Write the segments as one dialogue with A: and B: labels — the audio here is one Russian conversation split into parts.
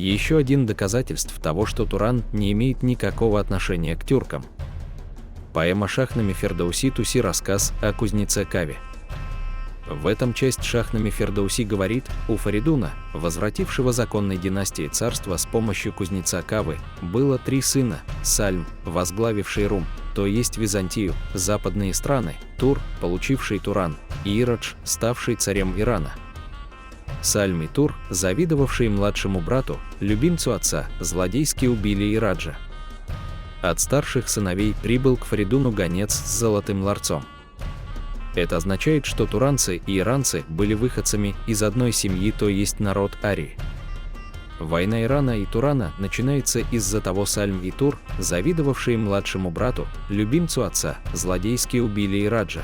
A: Еще один доказательств того, что Туран не имеет никакого отношения к тюркам. Поэма Шахнаме Фердауси Туси рассказ о кузнеце Каве. В этом часть Шахнаме Фердауси говорит, у Фаридуна, возвратившего законной династии царства с помощью кузнеца Кавы, было 3 сына: Сальм, возглавивший Рум, то есть Византию, западные страны, Тур, получивший Туран, и Ирадж, ставший царем Ирана. Сальм и Тур, завидовавшие младшему брату, любимцу отца, злодейски убили Ираджа. От старших сыновей прибыл к Фаридуну гонец с золотым ларцом. Это означает, что туранцы и иранцы были выходцами из одной семьи, то есть народ Арии. Война Ирана и Турана начинается из-за того, Сальм и Тур, завидовавшие младшему брату, любимцу отца, злодейски убили Ираджа.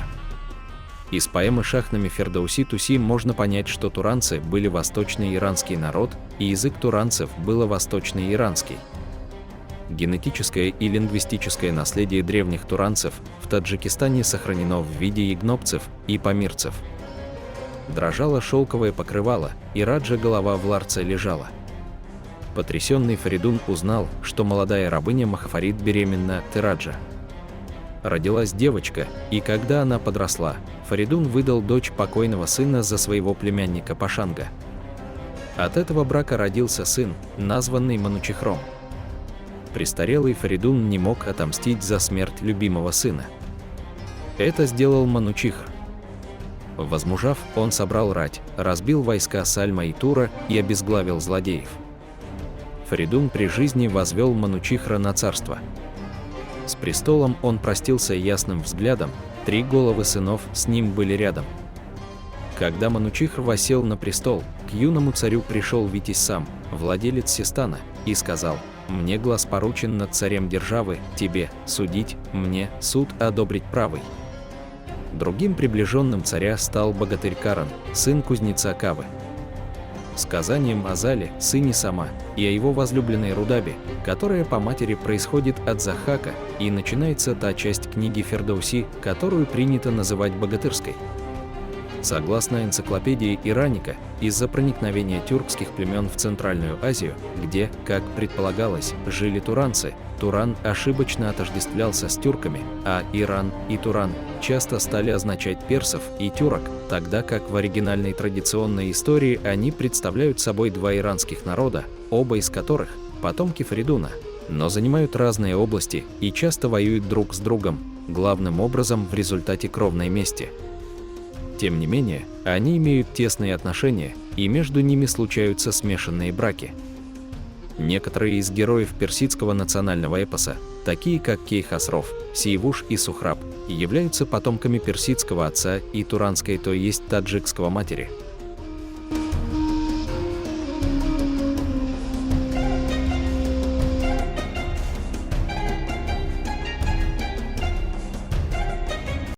A: Из поэмы Шахнаме Фердауси Туси можно понять, что туранцы были восточный иранский народ, и язык туранцев было восточный иранский. Генетическое и лингвистическое наследие древних туранцев в Таджикистане сохранено в виде ягнопцев и памирцев. Дрожало шелковое покрывало, Ираджа голова в ларце лежала. Потрясенный Фаридун узнал, что молодая рабыня Махафарид беременна от Ираджа. Родилась девочка, и когда она подросла, Фаридун выдал дочь покойного сына за своего племянника Пашанга. От этого брака родился сын, названный Манучихром. Престарелый Фаридун не мог отомстить за смерть любимого сына. Это сделал Манучихр. Возмужав, он собрал рать, разбил войска Сальма и Тура и обезглавил злодеев. Фаридун при жизни возвел Манучихра на царство. С престолом он простился ясным взглядом, 3 головы сынов с ним были рядом. Когда Манучихр воссел на престол, к юному царю пришел Витязь сам, владелец Систана, и сказал: «Мне глас поручен над царем державы, тебе судить, мне суд одобрить правый». Другим приближенным царя стал богатырь Каран, сын кузнеца Кавы. Сказанием о Зале, сыне Сама, и о его возлюбленной Рудабе, которая по матери происходит от Захака, и начинается та часть книги Фердауси, которую принято называть богатырской. Согласно энциклопедии Ираника, из-за проникновения тюркских племен в Центральную Азию, где, как предполагалось, жили туранцы, Туран ошибочно отождествлялся с тюрками, а Иран и Туран часто стали означать персов и тюрок, тогда как в оригинальной традиционной истории они представляют собой 2 иранских народа, оба из которых – потомки Фаридуна, но занимают разные области и часто воюют друг с другом, главным образом в результате кровной мести. Тем не менее, они имеют тесные отношения, и между ними случаются смешанные браки. Некоторые из героев персидского национального эпоса, такие как Кейхосров, Сиевуш и Сухраб, являются потомками персидского отца и туранской, то есть таджикского матери.